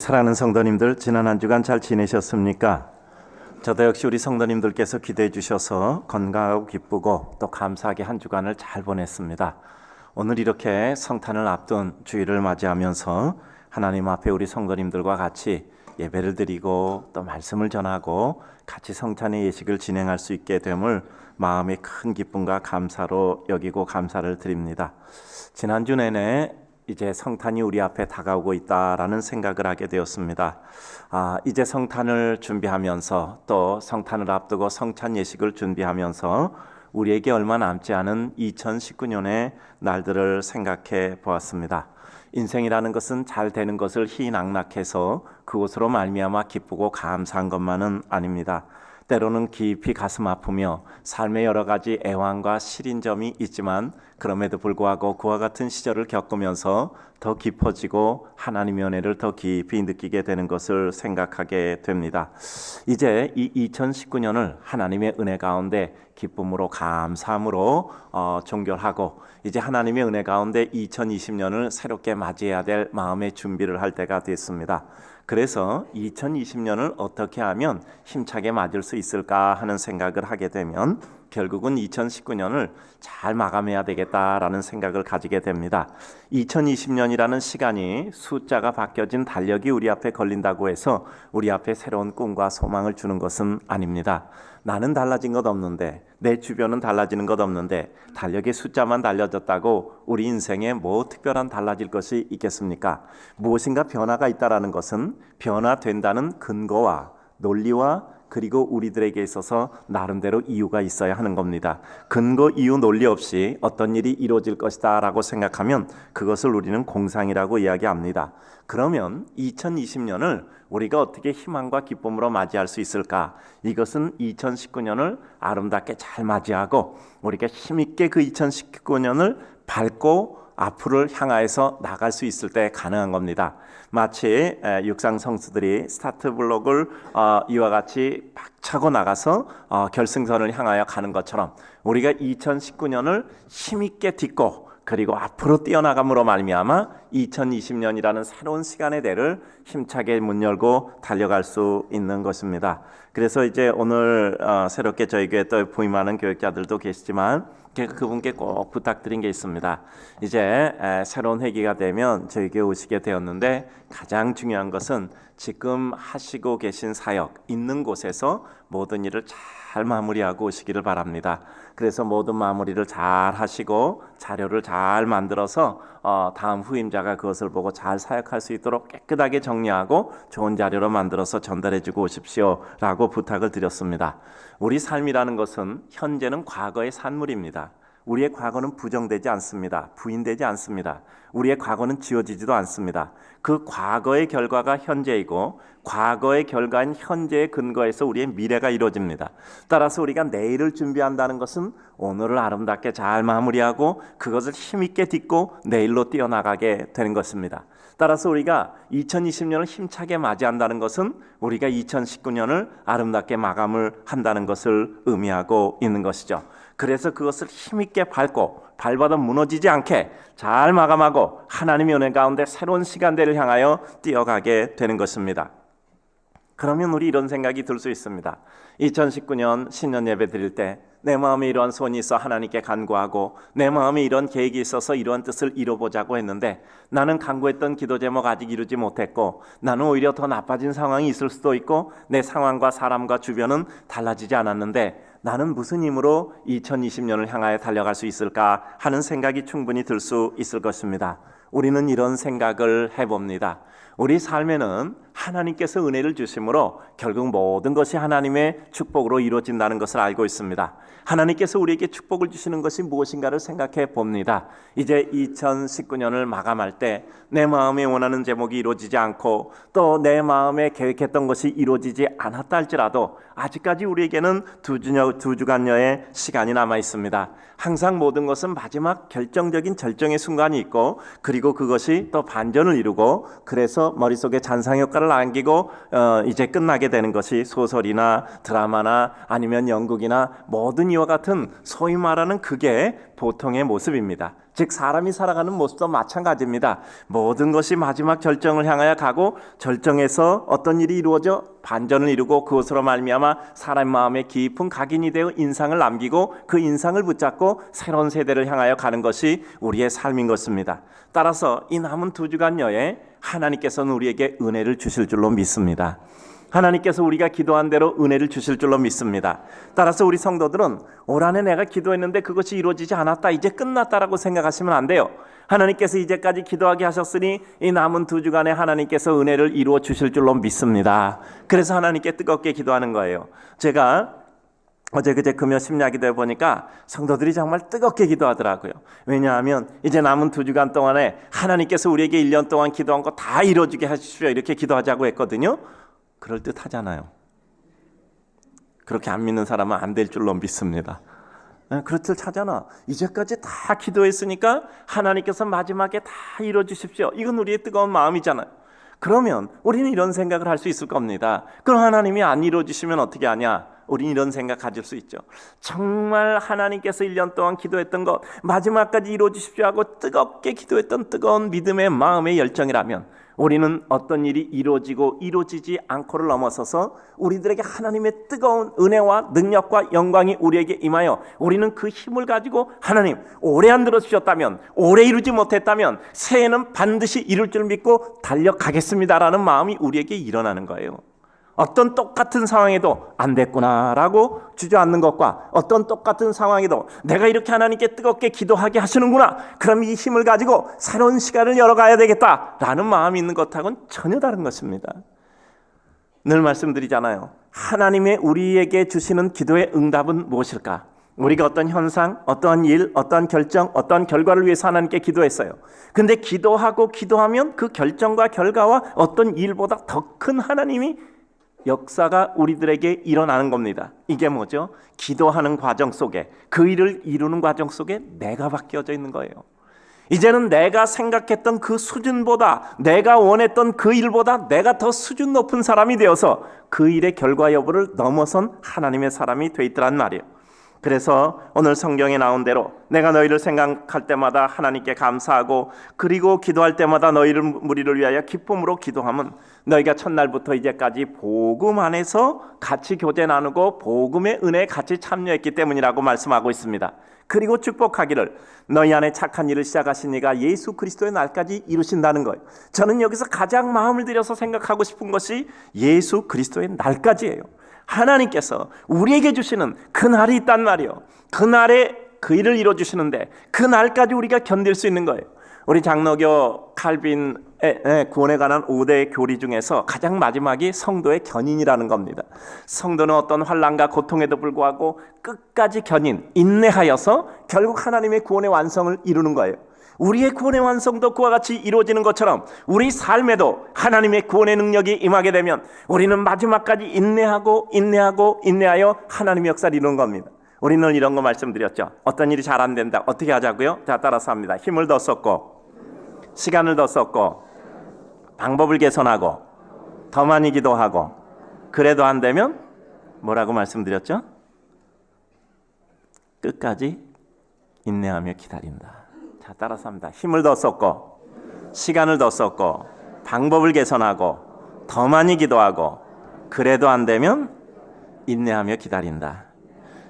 사랑하는 성도님들, 지난 한 주간 잘 지내셨습니까? 저도 역시 우리 성도님들께서 기도해 주셔서 건강하고 기쁘고 또 감사하게 한 주간을 잘 보냈습니다. 오늘 이렇게 성탄을 앞둔 주일을 맞이하면서 하나님 앞에 우리 성도님들과 같이 예배를 드리고 또 말씀을 전하고 같이 성탄의 예식을 진행할 수 있게 됨을 마음의 큰 기쁨과 감사로 여기고 감사를 드립니다. 지난주 내내 이제 성탄이 우리 앞에 다가오고 있다라는 생각을 하게 되었습니다. 이제 성탄을 준비하면서 또 성탄을 앞두고 성찬 예식을 준비하면서 우리에게 얼마 남지 않은 2019년의 날들을 생각해 보았습니다. 인생이라는 것은 잘 되는 것을 희낙낙해서 그것으로 말미암아 기쁘고 감사한 것만은 아닙니다. 때로는 깊이 가슴 아프며 삶의 여러 가지 애환과 시린 점이 있지만 그럼에도 불구하고 그와 같은 시절을 겪으면서 더 깊어지고 하나님의 은혜를 더 깊이 느끼게 되는 것을 생각하게 됩니다. 이제 이 2019년을 하나님의 은혜 가운데 기쁨으로 감사함으로 종결하고 이제 하나님의 은혜 가운데 2020년을 새롭게 맞이해야 될 마음의 준비를 할 때가 됐습니다. 그래서 2020년을 어떻게 하면 힘차게 맞을 수 있을까 하는 생각을 하게 되면 결국은 2019년을 잘 마감해야 되겠다라는 생각을 가지게 됩니다. 2020년이라는 시간이 숫자가 바뀌어진 달력이 우리 앞에 걸린다고 해서 우리 앞에 새로운 꿈과 소망을 주는 것은 아닙니다. 나는 달라진 것 없는데, 내 주변은 달라지는 것 없는데 달력의 숫자만 달라졌다고 우리 인생에 뭐 특별한 달라질 것이 있겠습니까? 무엇인가 변화가 있다라는 것은 변화된다는 근거와 논리와 그리고 우리들에게 있어서 나름대로 이유가 있어야 하는 겁니다. 근거, 이유, 논리 없이 어떤 일이 이루어질 것이다 라고 생각하면 그것을 우리는 공상이라고 이야기합니다. 그러면 2020년을 우리가 어떻게 희망과 기쁨으로 맞이할 수 있을까? 이것은 2019년을 아름답게 잘 맞이하고 우리가 힘있게 그 2019년을 밟고 앞으로를 향하여서 나갈 수 있을 때 가능한 겁니다. 마치 육상 선수들이 스타트 블록을 이와 같이 박차고 나가서 결승선을 향하여 가는 것처럼 우리가 2019년을 힘있게 딛고 그리고 앞으로 뛰어나감으로 말미암아 2020년이라는 새로운 시간의 대를 힘차게 문 열고 달려갈 수 있는 것입니다. 그래서 이제 오늘 새롭게 저희 교회에 또 부임하는 교육자들도 계시지만 그분께 꼭 부탁드린 게 있습니다. 이제 새로운 회기가 되면 저희 교회 오시게 되었는데 가장 중요한 것은 지금 하시고 계신 사역 있는 곳에서 모든 일을 잘 마무리하고 오시기를 바랍니다. 그래서 모든 마무리를 잘 하시고 자료를 잘 만들어서 다음 후임자가 그것을 보고 잘 사역할 수 있도록 깨끗하게 정리하고 좋은 자료로 만들어서 전달해주고 오십시오 라고 부탁을 드렸습니다. 우리 삶이라는 것은 현재는 과거의 산물입니다. 우리의 과거는 부정되지 않습니다. 부인되지 않습니다. 우리의 과거는 지워지지도 않습니다. 그 과거의 결과가 현재이고 과거의 결과인 현재의 근거에서 우리의 미래가 이루어집니다. 따라서 우리가 내일을 준비한다는 것은 오늘을 아름답게 잘 마무리하고 그것을 힘있게 딛고 내일로 뛰어나가게 되는 것입니다. 따라서 우리가 2020년을 힘차게 맞이한다는 것은 우리가 2019년을 아름답게 마감을 한다는 것을 의미하고 있는 것이죠. 그래서 그것을 힘있게 밟아도 무너지지 않게 잘 마감하고 하나님의 은혜 가운데 새로운 시간대를 향하여 뛰어가게 되는 것입니다. 그러면 우리 이런 생각이 들 수 있습니다. 2019년 신년 예배 드릴 때 내 마음에 이러한 소원이 있어 하나님께 간구하고 내 마음에 이런 계획이 있어서 이러한 뜻을 이뤄보자고 했는데 나는 간구했던 기도 제목 아직 이루지 못했고 나는 오히려 더 나빠진 상황이 있을 수도 있고 내 상황과 사람과 주변은 달라지지 않았는데 나는 무슨 힘으로 2020년을 향하여 달려갈 수 있을까 하는 생각이 충분히 들 수 있을 것입니다. 우리는 이런 생각을 해봅니다. 우리 삶에는 하나님께서 은혜를 주심으로 결국 모든 것이 하나님의 축복으로 이루어진다는 것을 알고 있습니다. 하나님께서 우리에게 축복을 주시는 것이 무엇인가를 생각해 봅니다. 이제 2019년을 마감할 때 내 마음에 원하는 제목이 이루어지지 않고 또 내 마음에 계획했던 것이 이루어지지 않았다 할지라도 아직까지 우리에게는 두 주간여의 시간이 남아 있습니다. 항상 모든 것은 마지막 결정적인 절정의 순간이 있고 그리고 그것이 또 반전을 이루고 그래서 해서 머릿속에 잔상 효과를 남기고 이제 끝나게 되는 것이 소설이나 드라마나 아니면 연극이나 모든 이와 같은 소위 말하는 그게 보통의 모습입니다. 즉 사람이 살아가는 모습도 마찬가지입니다. 모든 것이 마지막 절정을 향하여 가고 절정에서 어떤 일이 이루어져 반전을 이루고 그것으로 말미암아 사람 마음에 깊은 각인이 되어 인상을 남기고 그 인상을 붙잡고 새로운 세대를 향하여 가는 것이 우리의 삶인 것입니다. 따라서 이 남은 2주간 여에 하나님께서는 우리에게 은혜를 주실 줄로 믿습니다. 하나님께서 우리가 기도한 대로 은혜를 주실 줄로 믿습니다. 따라서 우리 성도들은 올 한해 내가 기도했는데 그것이 이루어지지 않았다, 이제 끝났다라고 생각하시면 안 돼요. 하나님께서 이제까지 기도하게 하셨으니 이 남은 2주간에 하나님께서 은혜를 이루어 주실 줄로 믿습니다. 그래서 하나님께 뜨겁게 기도하는 거예요. 제가 어제 그제 금요 심야기도에 보니까 성도들이 정말 뜨겁게 기도하더라고요. 왜냐하면 이제 남은 2주간 동안에 하나님께서 우리에게 1년 동안 기도한 거 다 이루어지게 하십시오, 이렇게 기도하자고 했거든요. 그럴듯하잖아요. 그렇게 안 믿는 사람은 안 될 줄로 믿습니다. 그럴듯하잖아. 이제까지 다 기도했으니까 하나님께서 마지막에 다 이루어주십시오, 이건 우리의 뜨거운 마음이잖아요. 그러면 우리는 이런 생각을 할 수 있을 겁니다. 그럼 하나님이 안 이루어주시면 어떻게 하냐? 우리는 이런 생각 가질 수 있죠. 정말 하나님께서 1년 동안 기도했던 것 마지막까지 이루어주십시오 하고 뜨겁게 기도했던 뜨거운 믿음의 마음의 열정이라면 우리는 어떤 일이 이루어지고 이루어지지 않고를 넘어서서 우리들에게 하나님의 뜨거운 은혜와 능력과 영광이 우리에게 임하여 우리는 그 힘을 가지고 하나님 오래 안 들어주셨다면, 오래 이루지 못했다면 새해는 반드시 이룰 줄 믿고 달려가겠습니다라는 마음이 우리에게 일어나는 거예요. 어떤 똑같은 상황에도 안 됐구나라고 주저앉는 것과 어떤 똑같은 상황에도 내가 이렇게 하나님께 뜨겁게 기도하게 하시는구나, 그럼 이 힘을 가지고 새로운 시간을 열어가야 되겠다라는 마음이 있는 것하고는 전혀 다른 것입니다. 늘 말씀드리잖아요. 하나님의 우리에게 주시는 기도의 응답은 무엇일까? 우리가 어떤 현상, 어떠한 일, 어떠한 결정, 어떠한 결과를 위해서 하나님께 기도했어요. 근데 기도하면 그 결정과 결과와 어떤 일보다 더 큰 하나님이 역사가 우리들에게 일어나는 겁니다. 이게 뭐죠? 기도하는 과정 속에, 그 일을 이루는 과정 속에 내가 바뀌어져 있는 거예요. 이제는 내가 생각했던 그 수준보다, 내가 원했던 그 일보다 내가 더 수준 높은 사람이 되어서 그 일의 결과 여부를 넘어선 하나님의 사람이 돼 있더란 말이에요. 그래서 오늘 성경에 나온 대로 내가 너희를 생각할 때마다 하나님께 감사하고 그리고 기도할 때마다 너희를 무리를 위하여 기쁨으로 기도하면 너희가 첫날부터 이제까지 복음 안에서 같이 교제 나누고 복음의 은혜에 같이 참여했기 때문이라고 말씀하고 있습니다. 그리고 축복하기를 너희 안에 착한 일을 시작하신 이가 예수 그리스도의 날까지 이루신다는 거예요. 저는 여기서 가장 마음을 들여서 생각하고 싶은 것이 예수 그리스도의 날까지예요. 하나님께서 우리에게 주시는 그 날이 있단 말이에요. 그 날에 그 일을 이루어주시는데 그 날까지 우리가 견딜 수 있는 거예요. 우리 장로교 칼빈의 구원에 관한 5대 교리 중에서 가장 마지막이 성도의 견인이라는 겁니다. 성도는 어떤 환난과 고통에도 불구하고 끝까지 견인, 인내하여서 결국 하나님의 구원의 완성을 이루는 거예요. 우리의 구원의 완성도 그와 같이 이루어지는 것처럼 우리 삶에도 하나님의 구원의 능력이 임하게 되면 우리는 마지막까지 인내하여 하나님의 역사를 이루는 겁니다. 우리는 이런 거 말씀드렸죠. 어떤 일이 잘 안 된다, 어떻게 하자고요? 자, 따라서 합니다. 힘을 더 썼고 시간을 더 썼고 방법을 개선하고 더 많이 기도하고 그래도 안 되면 뭐라고 말씀드렸죠? 끝까지 인내하며 기다린다. 자, 따라서 합니다. 힘을 더 썼고 시간을 더 썼고 방법을 개선하고 더 많이 기도하고 그래도 안 되면 인내하며 기다린다.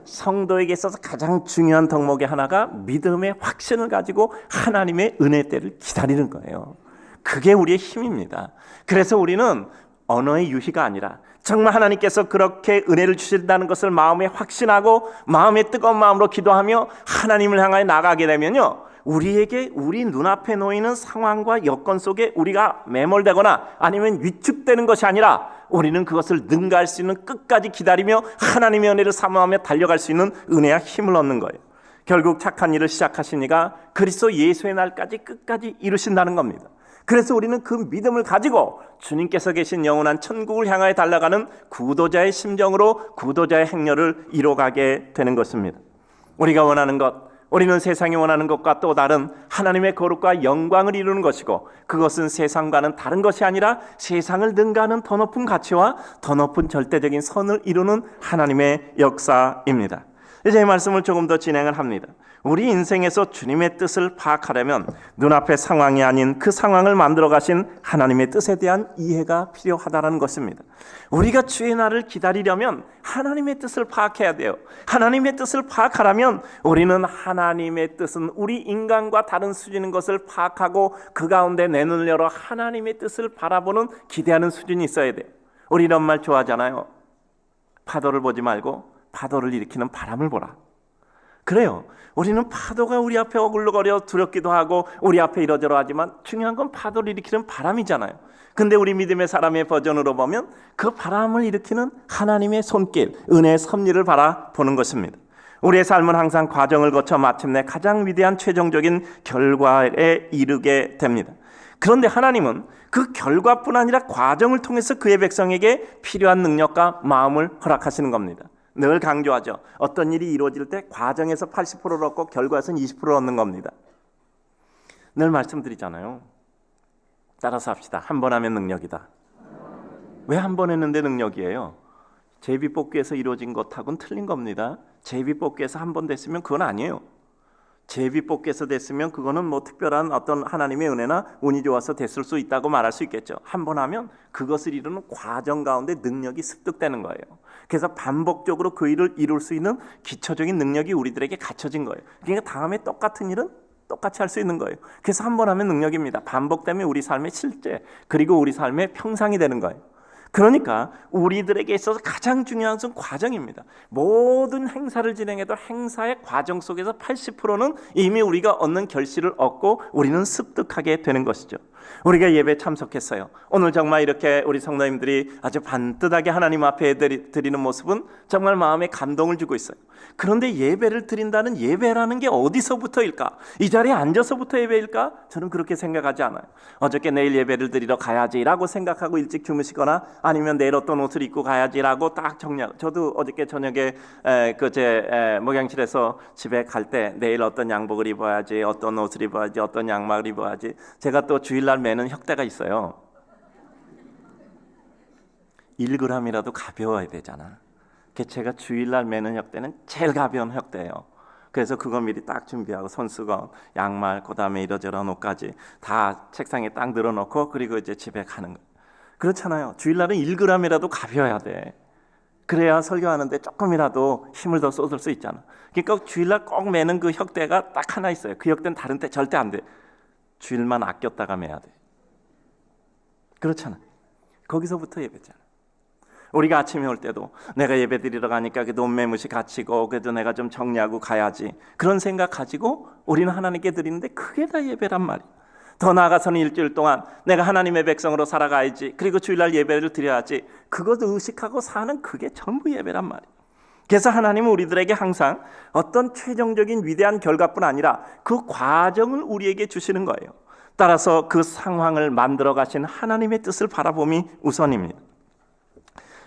성도에게 있어서 가장 중요한 덕목의 하나가 믿음의 확신을 가지고 하나님의 은혜 때를 기다리는 거예요. 그게 우리의 힘입니다. 그래서 우리는 언어의 유희가 아니라 정말 하나님께서 그렇게 은혜를 주신다는 것을 마음에 확신하고 마음의 뜨거운 마음으로 기도하며 하나님을 향하여 나가게 되면요, 우리에게 우리 눈앞에 놓이는 상황과 여건 속에 우리가 매몰되거나 아니면 위축되는 것이 아니라 우리는 그것을 능가할 수 있는, 끝까지 기다리며 하나님의 은혜를 사모하며 달려갈 수 있는 은혜와 힘을 얻는 거예요. 결국 착한 일을 시작하신 이가 그리스도 예수의 날까지 끝까지 이루신다는 겁니다. 그래서 우리는 그 믿음을 가지고 주님께서 계신 영원한 천국을 향하여 달려가는 구도자의 심정으로 구도자의 행렬을 이뤄가게 되는 것입니다. 우리가 원하는 것, 우리는 세상이 원하는 것과 또 다른 하나님의 거룩과 영광을 이루는 것이고, 그것은 세상과는 다른 것이 아니라 세상을 능가하는 더 높은 가치와 더 높은 절대적인 선을 이루는 하나님의 역사입니다. 이제 이 말씀을 조금 더 진행을 합니다. 우리 인생에서 주님의 뜻을 파악하려면 눈앞의 상황이 아닌 그 상황을 만들어 가신 하나님의 뜻에 대한 이해가 필요하다는 것입니다. 우리가 주의 날을 기다리려면 하나님의 뜻을 파악해야 돼요. 하나님의 뜻을 파악하려면 우리는 하나님의 뜻은 우리 인간과 다른 수준인 것을 파악하고 그 가운데 내 눈을 열어 하나님의 뜻을 바라보는 기대하는 수준이 있어야 돼요. 우리 이런 말 좋아하잖아요. 파도를 보지 말고 파도를 일으키는 바람을 보라. 그래요. 우리는 파도가 우리 앞에 어글거려 두렵기도 하고 우리 앞에 이러저러 하지만 중요한 건 파도를 일으키는 바람이잖아요. 근데 우리 믿음의 사람의 버전으로 보면 그 바람을 일으키는 하나님의 손길, 은혜의 섭리를 바라보는 것입니다. 우리의 삶은 항상 과정을 거쳐 마침내 가장 위대한 최종적인 결과에 이르게 됩니다. 그런데 하나님은 그 결과뿐 아니라 과정을 통해서 그의 백성에게 필요한 능력과 마음을 허락하시는 겁니다. 늘 강조하죠. 어떤 일이 이루어질 때 과정에서 80%를 얻고 결과에서는 20%를 얻는 겁니다. 늘 말씀드리잖아요. 따라서 합시다. 한 번 하면 능력이다. 왜 한 번 했는데 능력이에요? 제비뽑기에서 이루어진 것하고는 틀린 겁니다. 제비뽑기에서 한 번 됐으면 그건 아니에요. 제비뽑기에서 됐으면 그거는 뭐 특별한 어떤 하나님의 은혜나 운이 좋아서 됐을 수 있다고 말할 수 있겠죠. 한 번 하면 그것을 이루는 과정 가운데 능력이 습득되는 거예요. 그래서 반복적으로 그 일을 이룰 수 있는 기초적인 능력이 우리들에게 갖춰진 거예요. 그러니까 다음에 똑같은 일은 똑같이 할 수 있는 거예요. 그래서 한 번 하면 능력입니다. 반복되면 우리 삶의 실제, 그리고 우리 삶의 평상이 되는 거예요. 그러니까 우리들에게 있어서 가장 중요한 것은 과정입니다. 모든 행사를 진행해도 행사의 과정 속에서 80%는 이미 우리가 얻는 결실을 얻고 우리는 습득하게 되는 것이죠. 우리가 예배 참석했어요. 오늘 정말 이렇게 우리 성도님들이 아주 반듯하게 하나님 앞에 드리는 모습은 정말 마음에 감동을 주고 있어요. 그런데 예배를 드린다는 예배라는 게 어디서부터일까? 이 자리에 앉아서부터 예배일까? 저는 그렇게 생각하지 않아요. 어저께 내일 예배를 드리러 가야지라고 생각하고 일찍 주무시거나 아니면 내일 어떤 옷을 입고 가야지라고 딱 정리하고, 저도 어저께 저녁에 제 목양실에서 집에 갈 때 내일 어떤 양복을 입어야지, 어떤 옷을 입어야지, 어떤 양말을 입어야지. 제가 또 주일날 매는 혁대가 있어요. 1g이라도 가벼워야 되잖아. 제가 주일날 매는 혁대는 제일 가벼운 혁대예요. 그래서 그거 미리 딱 준비하고 손수건, 양말, 그다음에 이러저러 옷까지 다 책상에 딱 늘어놓고 그리고 이제 집에 가는 거예요. 그렇잖아요. 주일날은 1g이라도 가벼워야 돼. 그래야 설교하는데 조금이라도 힘을 더 쏟을 수 있잖아. 그러니까 주일날 꼭 매는 그 혁대가 딱 하나 있어요. 그 혁대는 다른 때 절대 안 돼. 주일만 아꼈다가 매야 돼. 그렇잖아. 거기서부터 예배잖아. 우리가 아침에 올 때도 내가 예배 드리러 가니까 그 돈 매무시 갇히고 그래도 내가 좀 정리하고 가야지, 그런 생각 가지고 우리는 하나님께 드리는데 그게 다 예배란 말이야. 더 나아가서는 일주일 동안 내가 하나님의 백성으로 살아가야지, 그리고 주일날 예배를 드려야지, 그것 의식하고 사는 그게 전부 예배란 말이야. 그래서 하나님은 우리들에게 항상 어떤 최종적인 위대한 결과뿐 아니라 그 과정을 우리에게 주시는 거예요. 따라서 그 상황을 만들어 가신 하나님의 뜻을 바라봄이 우선입니다.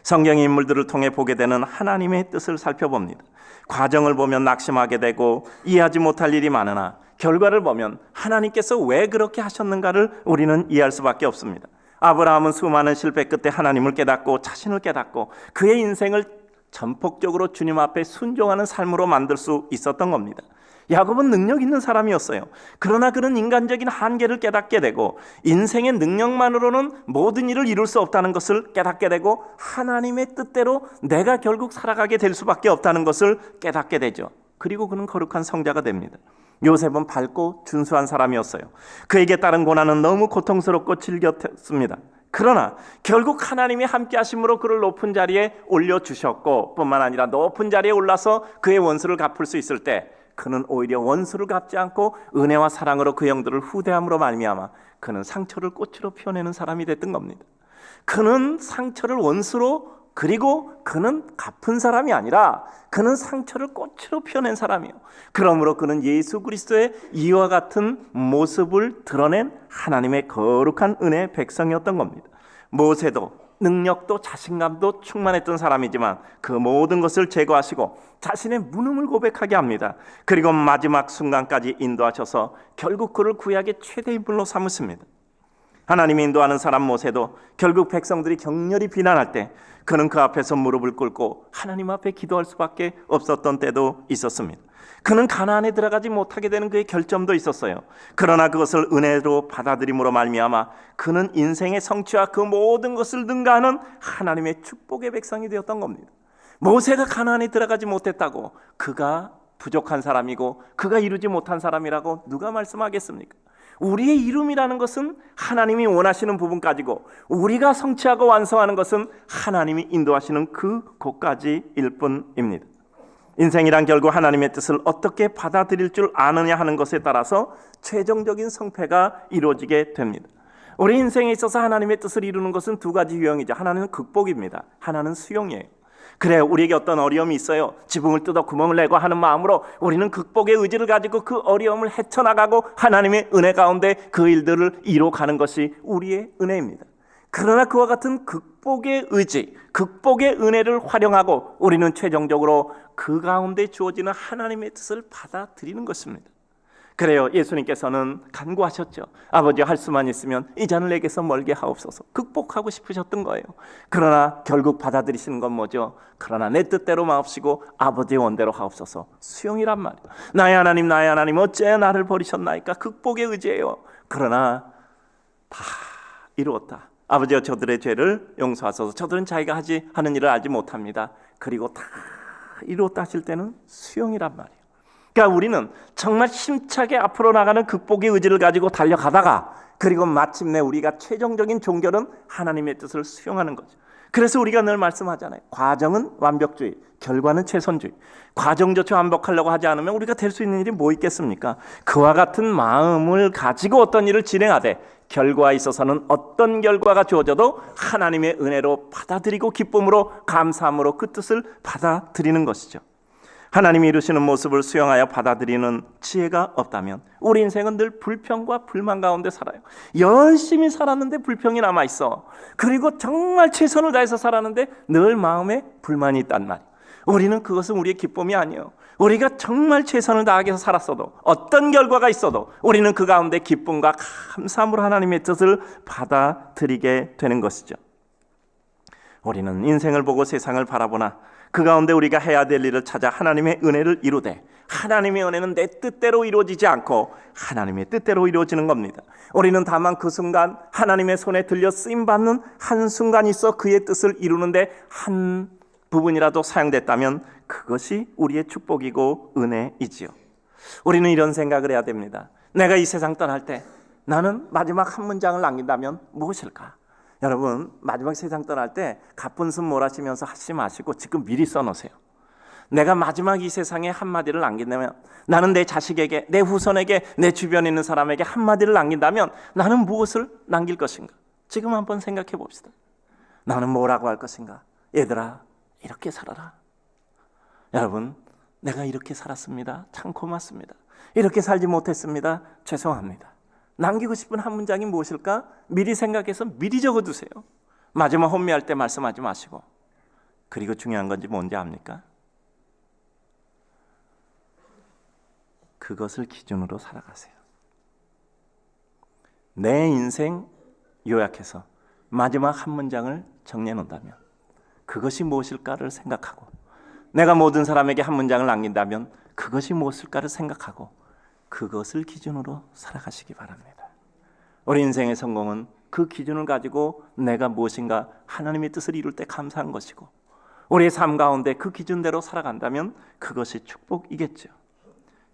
성경의 인물들을 통해 보게 되는 하나님의 뜻을 살펴봅니다. 과정을 보면 낙심하게 되고 이해하지 못할 일이 많으나 결과를 보면 하나님께서 왜 그렇게 하셨는가를 우리는 이해할 수밖에 없습니다. 아브라함은 수많은 실패 끝에 하나님을 깨닫고 자신을 깨닫고 그의 인생을 전폭적으로 주님 앞에 순종하는 삶으로 만들 수 있었던 겁니다. 야곱은 능력 있는 사람이었어요. 그러나 그는 인간적인 한계를 깨닫게 되고 인생의 능력만으로는 모든 일을 이룰 수 없다는 것을 깨닫게 되고 하나님의 뜻대로 내가 결국 살아가게 될 수밖에 없다는 것을 깨닫게 되죠. 그리고 그는 거룩한 성자가 됩니다. 요셉은 밝고 준수한 사람이었어요. 그에게 따른 고난은 너무 고통스럽고 질겼습니다. 그러나 결국 하나님이 함께 하심으로 그를 높은 자리에 올려주셨고, 뿐만 아니라 높은 자리에 올라서 그의 원수를 갚을 수 있을 때 그는 오히려 원수를 갚지 않고 은혜와 사랑으로 그 영들을 후대함으로 말미암아 그는 상처를 꽃으로 피워내는 사람이 됐던 겁니다. 그는 상처를 원수로, 그리고 그는 갚은 사람이 아니라 그는 상처를 꽃으로 피워낸 사람이에요. 그러므로 그는 예수 그리스도의 이와 같은 모습을 드러낸 하나님의 거룩한 은혜의 백성이었던 겁니다. 모세도 능력도 자신감도 충만했던 사람이지만 그 모든 것을 제거하시고 자신의 무능을 고백하게 합니다. 그리고 마지막 순간까지 인도하셔서 결국 그를 구약의 최대 인물로 삼으십니다. 하나님이 인도하는 사람 모세도 결국 백성들이 격렬히 비난할 때 그는 그 앞에서 무릎을 꿇고 하나님 앞에 기도할 수밖에 없었던 때도 있었습니다. 그는 가나안에 들어가지 못하게 되는 그의 결점도 있었어요. 그러나 그것을 은혜로 받아들임으로 말미암아 그는 인생의 성취와 그 모든 것을 능가하는 하나님의 축복의 백성이 되었던 겁니다. 모세가 가나안에 들어가지 못했다고 그가 부족한 사람이고 그가 이루지 못한 사람이라고 누가 말씀하겠습니까? 우리의 이름이라는 것은 하나님이 원하시는 부분까지고 우리가 성취하고 완성하는 것은 하나님이 인도하시는 그 곳까지일 뿐입니다. 인생이란 결국 하나님의 뜻을 어떻게 받아들일 줄 아느냐 하는 것에 따라서 최종적인 성패가 이루어지게 됩니다. 우리 인생에 있어서 하나님의 뜻을 이루는 것은 두 가지 유형이죠. 하나는 극복입니다. 하나는 수용이에요. 그래, 우리에게 어떤 어려움이 있어요. 지붕을 뜯어 구멍을 내고 하는 마음으로 우리는 극복의 의지를 가지고 그 어려움을 헤쳐나가고 하나님의 은혜 가운데 그 일들을 이뤄가는 것이 우리의 은혜입니다. 그러나 그와 같은 극복의 의지, 극복의 은혜를 활용하고 우리는 최종적으로 그 가운데 주어지는 하나님의 뜻을 받아들이는 것입니다. 그래요, 예수님께서는 간구하셨죠. 아버지, 할 수만 있으면 이 잔을 내게서 멀게 하옵소서. 극복하고 싶으셨던 거예요. 그러나 결국 받아들이시는 건 뭐죠? 그러나 내 뜻대로 마옵시고 아버지의 원대로 하옵소서. 수용이란 말이에요. 나의 하나님 어째 나를 버리셨나이까? 극복의 의지예요. 그러나 다 이루었다. 아버지여, 저들의 죄를 용서하소서. 저들은 자기가 하는 일을 알지 못합니다. 그리고 다 이루었다 하실 때는 수용이란 말이에요. 그러니까 우리는 정말 힘차게 앞으로 나가는 극복의 의지를 가지고 달려가다가 그리고 마침내 우리가 최종적인 종결은 하나님의 뜻을 수용하는 거죠. 그래서 우리가 늘 말씀하잖아요. 과정은 완벽주의, 결과는 최선주의. 과정조차 완벽하려고 하지 않으면 우리가 될 수 있는 일이 뭐 있겠습니까? 그와 같은 마음을 가지고 어떤 일을 진행하되 결과에 있어서는 어떤 결과가 주어져도 하나님의 은혜로 받아들이고 기쁨으로 감사함으로 그 뜻을 받아들이는 것이죠. 하나님이 이루시는 모습을 수용하여 받아들이는 지혜가 없다면 우리 인생은 늘 불평과 불만 가운데 살아요. 열심히 살았는데 불평이 남아있어. 그리고 정말 최선을 다해서 살았는데 늘 마음에 불만이 있단 말이에요. 우리는 그것은 우리의 기쁨이 아니에요. 우리가 정말 최선을 다하게 살았어도 어떤 결과가 있어도 우리는 그 가운데 기쁨과 감사함으로 하나님의 뜻을 받아들이게 되는 것이죠. 우리는 인생을 보고 세상을 바라보나 그 가운데 우리가 해야 될 일을 찾아 하나님의 은혜를 이루되 하나님의 은혜는 내 뜻대로 이루어지지 않고 하나님의 뜻대로 이루어지는 겁니다. 우리는 다만 그 순간 하나님의 손에 들려 쓰임받는 한순간이 있어 그의 뜻을 이루는데 한 부분이라도 사용됐다면 그것이 우리의 축복이고 은혜이지요. 우리는 이런 생각을 해야 됩니다. 내가 이 세상 떠날 때 나는 마지막 한 문장을 남긴다면 무엇일까? 여러분, 마지막 세상 떠날 때 가뿐숨 몰아쉬면서 하지 마시고 지금 미리 써놓으세요. 내가 마지막 이 세상에 한마디를 남긴다면, 나는 내 자식에게, 내 후손에게, 내 주변에 있는 사람에게 한마디를 남긴다면 나는 무엇을 남길 것인가? 지금 한번 생각해 봅시다. 나는 뭐라고 할 것인가? 얘들아, 이렇게 살아라. 여러분, 내가 이렇게 살았습니다. 참 고맙습니다. 이렇게 살지 못했습니다. 죄송합니다. 남기고 싶은 한 문장이 무엇일까? 미리 생각해서 미리 적어두세요. 마지막 혼미할 때 말씀하지 마시고. 그리고 중요한 건지 뭔지 압니까? 그것을 기준으로 살아가세요. 내 인생 요약해서 마지막 한 문장을 정리해 놓는다면 그것이 무엇일까를 생각하고, 내가 모든 사람에게 한 문장을 남긴다면 그것이 무엇일까를 생각하고 그것을 기준으로 살아가시기 바랍니다. 우리 인생의 성공은 그 기준을 가지고 내가 무엇인가 하나님의 뜻을 이룰 때 감사한 것이고, 우리의 삶 가운데 그 기준대로 살아간다면 그것이 축복이겠죠.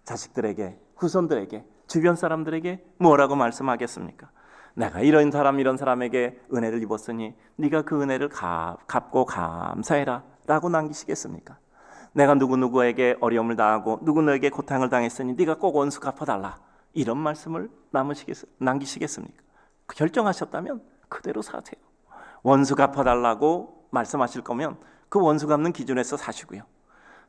자식들에게, 후손들에게, 주변 사람들에게 뭐라고 말씀하겠습니까? 내가 이런 사람에게 은혜를 입었으니 네가 그 은혜를 갚고 감사해라 라고 남기시겠습니까? 내가 누구누구에게 어려움을 당하고 누구누구에게 고통을 당했으니 네가 꼭 원수 갚아달라, 이런 말씀을 남기시겠습니까? 결정하셨다면 그대로 사세요. 원수 갚아달라고 말씀하실 거면 그 원수 갚는 기준에서 사시고요.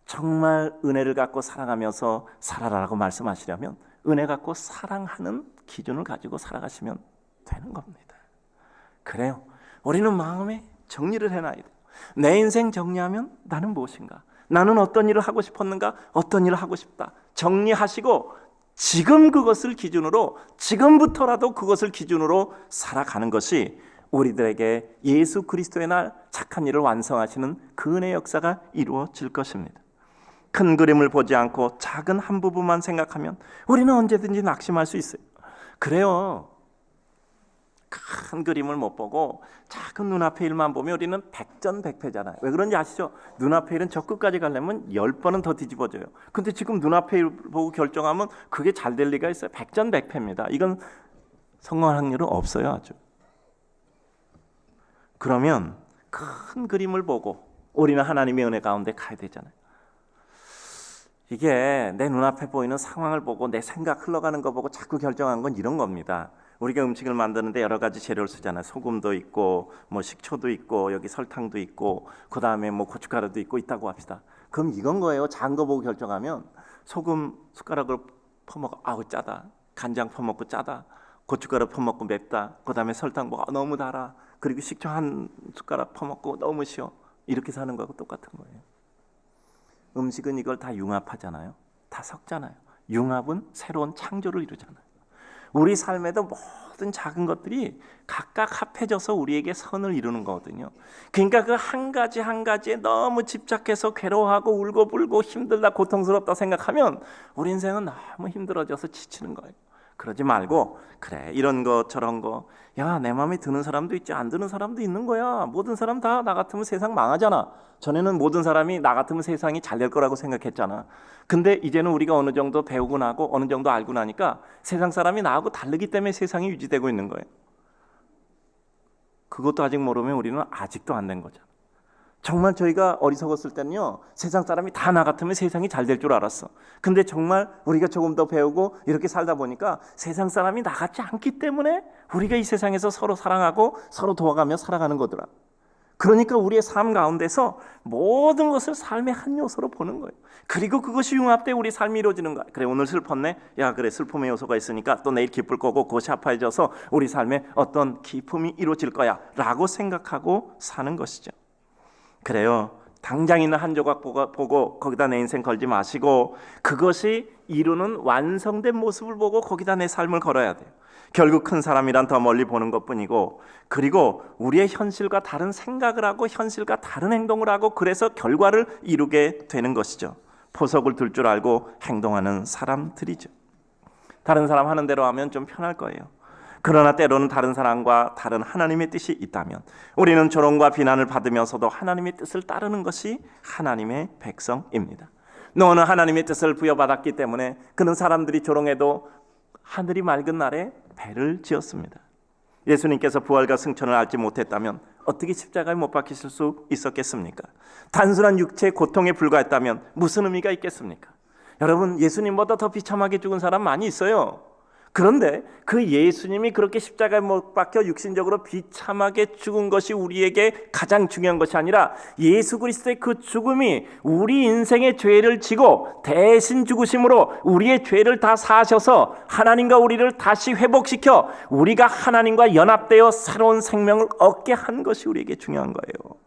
정말 은혜를 갖고 사랑하면서 살아라라고 말씀하시려면 은혜 갖고 사랑하는 기준을 가지고 살아가시면 되는 겁니다. 그래요, 우리는 마음에 정리를 해놔야 돼요. 내 인생 정리하면 나는 무엇인가? 나는 어떤 일을 하고 싶었는가? 어떤 일을 하고 싶다. 정리하시고 지금 그것을 기준으로, 지금부터라도 그것을 기준으로 살아가는 것이 우리들에게 예수 그리스도의 날 착한 일을 완성하시는 그 은혜의 역사가 이루어질 것입니다. 큰 그림을 보지 않고 작은 한 부분만 생각하면 우리는 언제든지 낙심할 수 있어요. 그래요. 큰 그림을 못 보고 작은 눈앞의 일만 보면 우리는 백전백패잖아요. 왜 그런지 아시죠? 눈앞의 일은 저 끝까지 가려면 10번은 더 뒤집어져요. 근데 지금 눈앞의 일 보고 결정하면 그게 잘 될 리가 있어요? 백전백패입니다. 이건 성공할 확률은 없어요. 아주. 그러면 큰 그림을 보고 우리는 하나님의 은혜 가운데 가야 되잖아요. 이게 내 눈앞에 보이는 상황을 보고 내 생각 흘러가는 거 보고 자꾸 결정한 건 이런 겁니다. 우리가 음식을 만드는데 여러 가지 재료를 쓰잖아요. 소금도 있고 뭐 식초도 있고 여기 설탕도 있고 그다음에 뭐 고춧가루도 있고 있다고 합시다. 그럼 이건 거예요. 작은 거 보고 결정하면 소금 숟가락을 퍼먹어 아우 짜다. 간장 퍼먹고 짜다. 고춧가루 퍼먹고 맵다. 그다음에 설탕 뭐 너무 달아. 그리고 식초 한 숟가락 퍼먹고 너무 쉬워. 이렇게 사는 거하고 똑같은 거예요. 음식은 이걸 다 융합하잖아요. 다 섞잖아요. 융합은 새로운 창조를 이루잖아요. 우리 삶에도 모든 작은 것들이 각각 합해져서 우리에게 선을 이루는 거거든요. 그러니까 그 한 가지 한 가지에 너무 집착해서 괴로워하고 울고불고 힘들다 고통스럽다 생각하면 우리 인생은 너무 힘들어져서 지치는 거예요. 그러지 말고 그래 이런 거 저런 거 야 내 마음에 드는 사람도 있지 안 드는 사람도 있는 거야. 모든 사람 다 나 같으면 세상 망하잖아. 전에는 모든 사람이 나 같으면 세상이 잘 될 거라고 생각했잖아. 근데 이제는 우리가 어느 정도 배우고 나고 어느 정도 알고 나니까 세상 사람이 나하고 다르기 때문에 세상이 유지되고 있는 거예요. 그것도 아직 모르면 우리는 아직도 안 된 거잖아. 정말 저희가 어리석었을 때는요 세상 사람이 다 나 같으면 세상이 잘 될 줄 알았어. 근데 정말 우리가 조금 더 배우고 이렇게 살다 보니까 세상 사람이 나 같지 않기 때문에 우리가 이 세상에서 서로 사랑하고 서로 도와가며 살아가는 거더라. 그러니까 우리의 삶 가운데서 모든 것을 삶의 한 요소로 보는 거예요. 그리고 그것이 융합돼 우리 삶이 이루어지는 거야. 그래 오늘 슬펐네. 야 그래 슬픔의 요소가 있으니까 또 내일 기쁠 거고 그것이 합해져서 우리 삶에 어떤 기쁨이 이루어질 거야 라고 생각하고 사는 것이죠. 그래요. 당장 있는 한 조각 보고 거기다 내 인생 걸지 마시고 그것이 이루는 완성된 모습을 보고 거기다 내 삶을 걸어야 돼요. 결국 큰 사람이란 더 멀리 보는 것뿐이고 그리고 우리의 현실과 다른 생각을 하고 현실과 다른 행동을 하고 그래서 결과를 이루게 되는 것이죠. 포석을 둘 줄 알고 행동하는 사람들이죠. 다른 사람 하는 대로 하면 좀 편할 거예요. 그러나 때로는 다른 사람과 다른 하나님의 뜻이 있다면 우리는 조롱과 비난을 받으면서도 하나님의 뜻을 따르는 것이 하나님의 백성입니다. 너는 하나님의 뜻을 부여받았기 때문에 그는 사람들이 조롱해도 하늘이 맑은 날에 배를 지었습니다. 예수님께서 부활과 승천을 알지 못했다면 어떻게 십자가에 못 박히실 수 있었겠습니까? 단순한 육체의 고통에 불과했다면 무슨 의미가 있겠습니까? 여러분 예수님보다 더 비참하게 죽은 사람 많이 있어요. 그런데 그 예수님이 그렇게 십자가에 못 박혀 육신적으로 비참하게 죽은 것이 우리에게 가장 중요한 것이 아니라 예수 그리스도의 그 죽음이 우리 인생의 죄를 지고 대신 죽으심으로 우리의 죄를 다 사하셔서 하나님과 우리를 다시 회복시켜 우리가 하나님과 연합되어 새로운 생명을 얻게 한 것이 우리에게 중요한 거예요.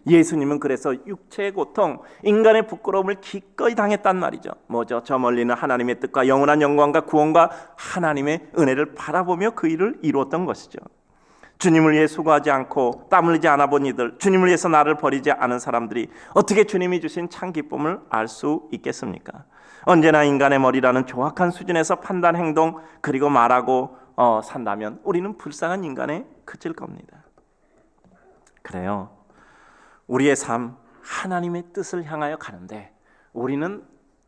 예수님은 그래서 육체의 고통, 인간의 부끄러움을 기꺼이 당했단 말이죠. 뭐죠? 저 멀리는 하나님의 뜻과 영원한 영광과 구원과 하나님의 은혜를 바라보며 그 일을 이루었던 것이죠. 주님을 위해 수고하지 않고 땀 흘리지 않아 본 이들, 주님을 위해서 나를 버리지 않은 사람들이 어떻게 주님이 주신 참 기쁨을 알 수 있겠습니까? 언제나 인간의 머리라는 정확한 수준에서 판단, 행동 그리고 말하고 산다면 우리는 불쌍한 인간에 그칠 겁니다. 그래요. 우리의 삶 하나님의 뜻을 향하여 가는데 우리는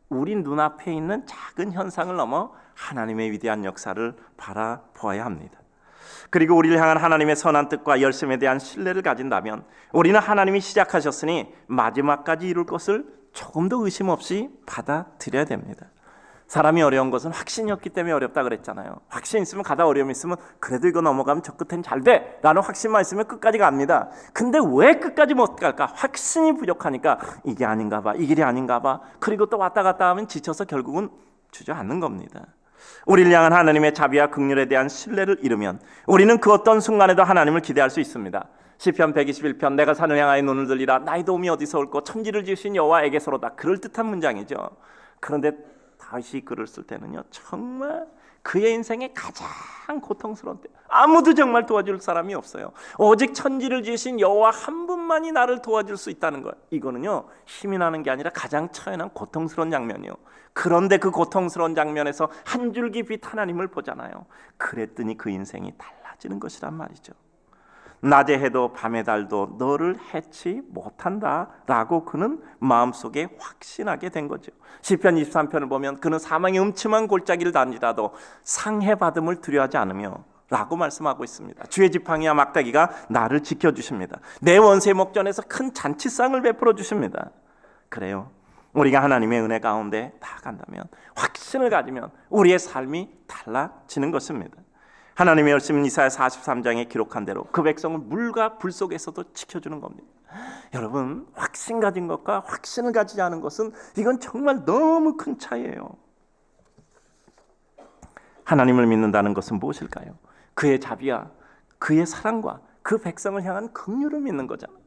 우리 눈앞에 있는 작은 현상을 넘어 하나님의 위대한 역사를 바라보아야 합니다. 그리고 우리를 향한 하나님의 선한 뜻과 열심에 대한 신뢰를 가진다면 우리는 하나님이 시작하셨으니 마지막까지 이룰 것을 조금도 의심 없이 받아들여야 됩니다. 사람이 어려운 것은 확신이 없기 때문에 어렵다 그랬잖아요. 확신 있으면 가다 어려움이 있으면 그래도 이거 넘어가면 저 끝엔 잘 돼 라는 확신만 있으면 끝까지 갑니다. 근데 왜 끝까지 못 갈까? 확신이 부족하니까 이게 아닌가 봐, 이 길이 아닌가 봐. 그리고 또 왔다 갔다 하면 지쳐서 결국은 주저앉는 겁니다. 우리를 향한 하나님의 자비와 긍휼에 대한 신뢰를 잃으면 우리는 그 어떤 순간에도 하나님을 기대할 수 있습니다. 시편 121편 내가 산을 향하여 눈을 들리라 나의 도움이 어디서 올꼬 천지를 지으신 여호와에게서로다. 그럴듯한 문장이죠. 그런데 다윗이 글을 쓸 때는요 정말 그의 인생의 가장 고통스러운 때 아무도 정말 도와줄 사람이 없어요. 오직 천지를 지으신 여호와 한 분만이 나를 도와줄 수 있다는 것. 이거는요 힘이 나는 게 아니라 가장 처연한 고통스러운 장면이요. 그런데 그 고통스러운 장면에서 한 줄기 빛 하나님을 보잖아요. 그랬더니 그 인생이 달라지는 것이란 말이죠. 낮의 해도 밤의 달도 너를 해치 못한다 라고 그는 마음속에 확신하게 된 거죠. 시편 23편을 보면 그는 사망의 음침한 골짜기를 다니라도 상해받음을 두려워하지 않으며 라고 말씀하고 있습니다. 주의 지팡이와 막대기가 나를 지켜주십니다. 내 원수의 목전에서 큰 잔치상을 베풀어 주십니다. 그래요. 우리가 하나님의 은혜 가운데 나아간다면 확신을 가지면 우리의 삶이 달라지는 것입니다. 하나님의 말씀은 이사야 43장에 기록한 대로 그 백성을 물과 불 속에서도 지켜주는 겁니다. 여러분 확신 가진 것과 확신을 가지지 않은 것은 이건 정말 너무 큰 차이예요. 하나님을 믿는다는 것은 무엇일까요? 그의 자비와 그의 사랑과 그 백성을 향한 긍휼을 믿는 거잖아요.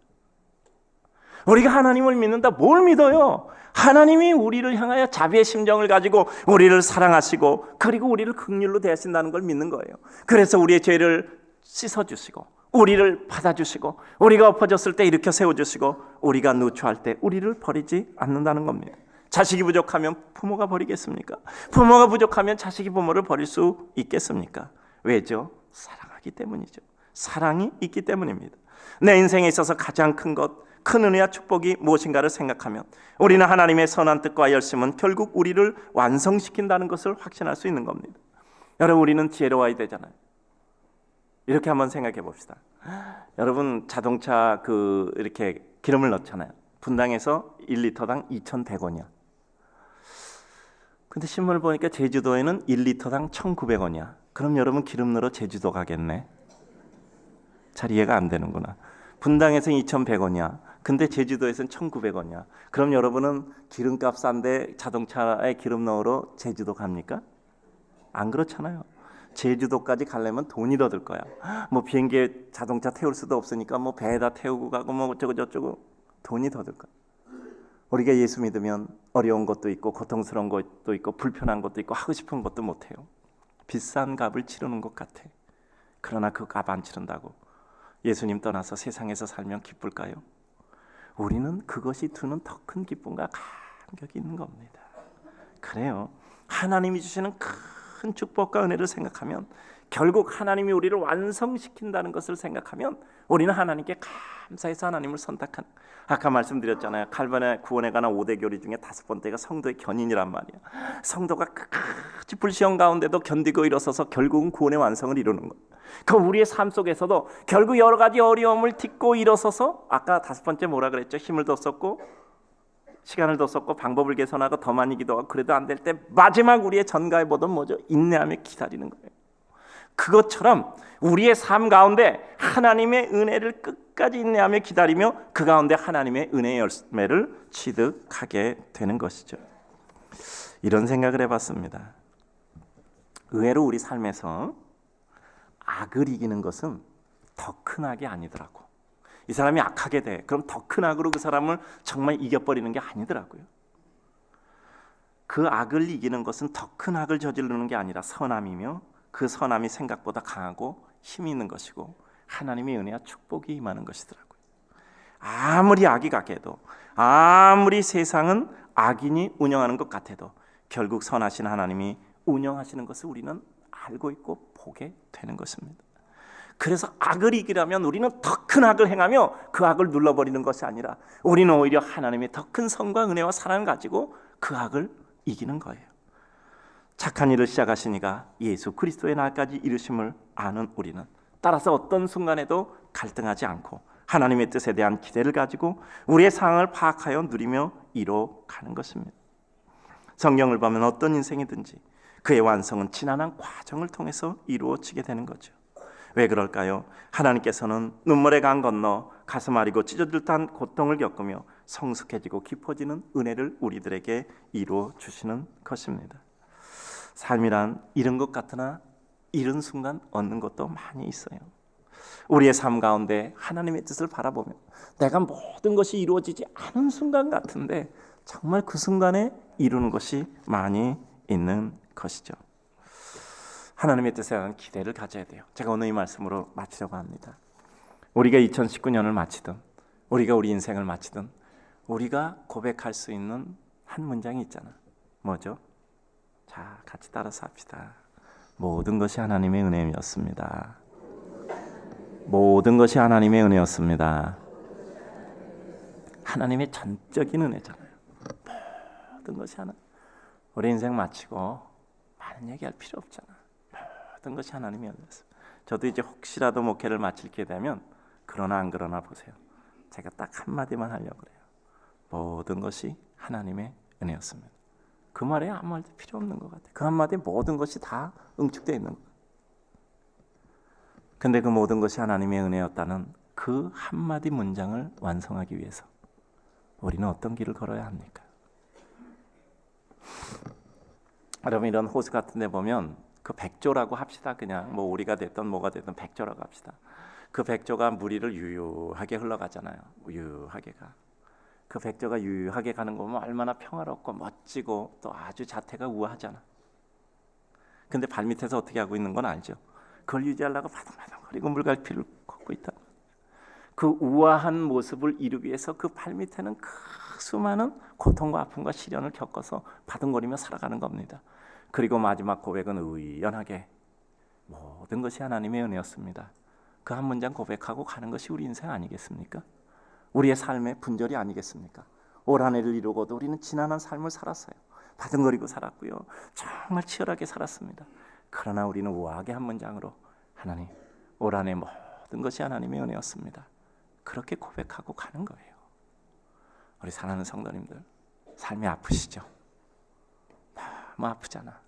우리가 하나님을 믿는다. 뭘 믿어요? 하나님이 우리를 향하여 자비의 심정을 가지고 우리를 사랑하시고 그리고 우리를 긍휼로 대하신다는 걸 믿는 거예요. 그래서 우리의 죄를 씻어주시고 우리를 받아주시고 우리가 엎어졌을 때 일으켜 세워주시고 우리가 누추할 때 우리를 버리지 않는다는 겁니다. 자식이 부족하면 부모가 버리겠습니까? 부모가 부족하면 자식이 부모를 버릴 수 있겠습니까? 왜죠? 사랑하기 때문이죠. 사랑이 있기 때문입니다. 내 인생에 있어서 가장 큰 은혜와 축복이 무엇인가를 생각하면 우리는 하나님의 선한 뜻과 열심은 결국 우리를 완성시킨다는 것을 확신할 수 있는 겁니다. 여러분 우리는 지혜로워야 되잖아요. 이렇게 한번 생각해 봅시다. 여러분 자동차 이렇게 기름을 넣잖아요. 분당에서 1리터당 2,100원이야. 근데 신문을 보니까 제주도에는 1리터당 1,900원이야. 그럼 여러분 기름 넣으러 제주도 가겠네. 잘 이해가 안 되는구나. 분당에서는 2,100원이야. 근데 제주도에서는 1,900원이야. 그럼 여러분은 기름값 싼데 자동차에 기름 넣으러 제주도 갑니까? 안 그렇잖아요. 제주도까지 가려면 돈이 더 들 거야. 뭐 비행기에 자동차 태울 수도 없으니까 뭐 배에다 태우고 가고 뭐 어쩌고 저쩌고 돈이 더 들 거야. 우리가 예수 믿으면 어려운 것도 있고 고통스러운 것도 있고 불편한 것도 있고 하고 싶은 것도 못 해요. 비싼 값을 치르는 것 같아. 그러나 그 값 안 치른다고 예수님 떠나서 세상에서 살면 기쁠까요? 우리는 그것이 주는 더 큰 기쁨과 감격이 있는 겁니다. 그래요. 하나님이 주시는 큰 축복과 은혜를 생각하면 결국 하나님이 우리를 완성시킨다는 것을 생각하면 우리는 하나님께 감사해서 하나님을 선택하는. 아까 말씀드렸잖아요. 칼빈의 구원에 관한 5대 교리 중에 5번째가 성도의 견인이란 말이야. 성도가 끝까지 불시험 가운데도 견디고 일어서서 결국은 구원의 완성을 이루는 것. 그 우리의 삶 속에서도 결국 여러 가지 어려움을 딛고 일어서서 아까 5번째 뭐라 그랬죠? 힘을 더 썼고 시간을 더 썼고 방법을 개선하고 더 많이 기도하고 그래도 안 될 때 마지막 우리의 전가의 보던 뭐죠? 인내하며 기다리는 거예요. 그것처럼 우리의 삶 가운데 하나님의 은혜를 끝까지 인내하며 기다리며 그 가운데 하나님의 은혜의 열매를 취득하게 되는 것이죠. 이런 생각을 해봤습니다. 의외로 우리 삶에서 악을 이기는 것은 더 큰 악이 아니더라고. 이 사람이 악하게 돼. 그럼 더 큰 악으로 그 사람을 정말 이겨버리는 게 아니더라고요. 그 악을 이기는 것은 더 큰 악을 저지르는 게 아니라 선함이며 그 선함이 생각보다 강하고 힘이 있는 것이고 하나님의 은혜와 축복이 임하는 것이더라고요. 아무리 악이 같아도 아무리 세상은 악인이 운영하는 것 같아도 결국 선하신 하나님이 운영하시는 것을 우리는 알고 있고 보게 되는 것입니다. 그래서 악을 이기려면 우리는 더 큰 악을 행하며 그 악을 눌러버리는 것이 아니라 우리는 오히려 하나님의 더 큰 선과 은혜와 사랑을 가지고 그 악을 이기는 거예요. 착한 일을 시작하신 이가 예수 그리스도의 날까지 이루심을 아는 우리는 따라서 어떤 순간에도 갈등하지 않고 하나님의 뜻에 대한 기대를 가지고 우리의 상황을 파악하여 누리며 이뤄가는 것입니다. 성경을 보면 어떤 인생이든지 그의 완성은 지난한 과정을 통해서 이루어지게 되는 거죠. 왜 그럴까요? 하나님께서는 눈물의 강 건너 가슴 아리고 찢어질 듯한 고통을 겪으며 성숙해지고 깊어지는 은혜를 우리들에게 이루어 주시는 것입니다. 삶이란 잃은 것 같으나 잃은 순간 얻는 것도 많이 있어요. 우리의 삶 가운데 하나님의 뜻을 바라보며 내가 모든 것이 이루어지지 않은 순간 같은데 정말 그 순간에 이루는 것이 많이 있는 것이죠. 하나님의 뜻에 대한 기대를 가져야 돼요. 제가 오늘 이 말씀으로 마치려고 합니다. 우리가 2019년을 마치든 우리가 우리 인생을 마치든 우리가 고백할 수 있는 한 문장이 있잖아. 뭐죠? 자, 같이 따라서 합시다. 모든 것이 하나님의 은혜였습니다. 모든 것이 하나님의 은혜였습니다. 하나님의 전적인 은혜잖아요. 모든 것이 하나. 우리 인생 마치고 많은 얘기할 필요 없잖아. 모든 것이 하나님의 은혜였습니다. 저도 이제 혹시라도 목회를 마치게 되면 그러나 안 그러나 보세요. 제가 딱 한마디만 하려고 그래요. 모든 것이 하나님의 은혜였습니다. 그 말에 아무 말도 필요 없는 것 같아요. 그 한마디에 모든 것이 다 응축되어 있는 거예요. 근데 그 모든 것이 하나님의 은혜였다는 그 한마디 문장을 완성하기 위해서 우리는 어떤 길을 걸어야 합니까? 여러분 이런 호수 같은 데 보면 그 백조라고 합시다. 그냥 뭐 오리가 됐든 뭐가 됐든 백조라고 합시다. 그 백조가 무리를 유유하게 흘러가잖아요. 유유하게 가. 그 백조가 유유하게 가는 거 보면 얼마나 평화롭고 멋지고 또 아주 자태가 우아하잖아. 근데 발밑에서 어떻게 하고 있는 건 알죠? 그걸 유지하려고 바둥바둥거리고 물갈피를 걷고 있다. 그 우아한 모습을 이루기 위해서 그 발밑에는 그 수많은 고통과 아픔과 시련을 겪어서 바둥거리며 살아가는 겁니다. 그리고 마지막 고백은 의연하게 모든 것이 하나님의 은혜였습니다. 그 한 문장 고백하고 가는 것이 우리 인생 아니겠습니까? 우리의 삶의 분절이 아니겠습니까? 올 한 해를 이루고도 우리는 지난한 삶을 살았어요. 바둥거리고 살았고요. 정말 치열하게 살았습니다. 그러나 우리는 우아하게 한 문장으로 하나님, 올 한 해 모든 것이 하나님의 은혜였습니다. 그렇게 고백하고 가는 거예요. 우리 사랑하는 성도님들, 삶이 아프시죠? 너무 아프잖아.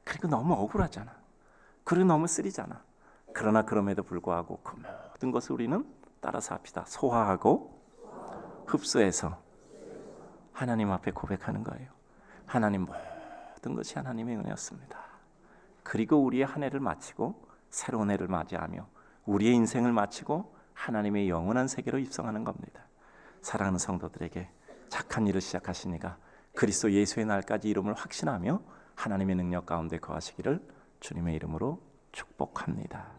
그리고 너무 억울하잖아. 그리고 너무 쓰리잖아. 그러나 그럼에도 불구하고 그 모든 것을 우리는 따라서 합시다. 소화하고 흡수해서 하나님 앞에 고백하는 거예요. 하나님, 모든 것이 하나님의 은혜였습니다. 그리고 우리의 한 해를 마치고 새로운 해를 맞이하며 우리의 인생을 마치고 하나님의 영원한 세계로 입성하는 겁니다. 사랑하는 성도들에게 착한 일을 시작하시니까 그리스도 예수의 날까지 이름을 확신하며 하나님의 능력 가운데 거하시기를 주님의 이름으로 축복합니다.